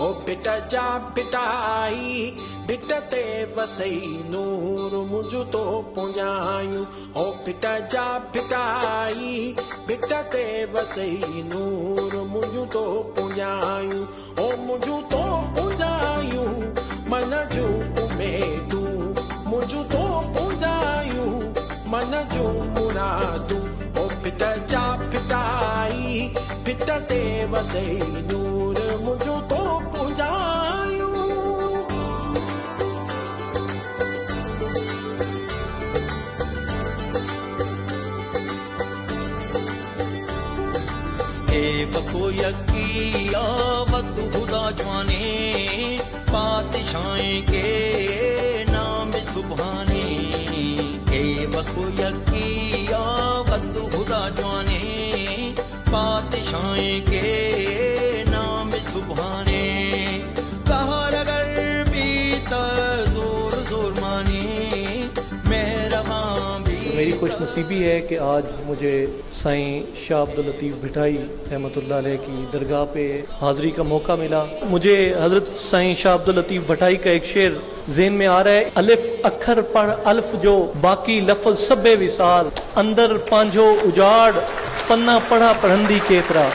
ओ beta जा बिटाई beta ते वसई नूर मुझु तो पुंजायूं ओ बिटा जा बिटाई बिटा ते वसई नूर मुझु तो पुंजायूं ओ मुझु तो पुंजायूं मन जो उमेदू मुझु तो पुंजायूं मन जो मुरादू ओ बिटा जा बिटाई बिटा ते वसई नूर मुझु तो पुंजायूं ए बको यकिया वतु खुदा जवाने पातशाही के नाम सुभाने ए बको यकिया वतु खुदा जवाने पातशाही के नाम सुभाने कहर अगर भी जोर जोर माने मेहरबान भी। मेरी खुशनसीबी है कि आज मुझे साईं शाह अब्दुल लतीफ़ भिठाई रहमतुल्लाह अलैह की दरगाह पे हाज़री का मौका मिला। मुझे हज़रत साईं शाह अब्दुल लतीफ़ भिठाई का एक शेर ज़हन में आ रहा है। अलिफ अखर पढ़ अल्फ जो बाकी लफ्ज़ सब्बे विसाल अंदर पांझो उजाड़ पन्ना पढ़ा पढ़ंदी केतरा।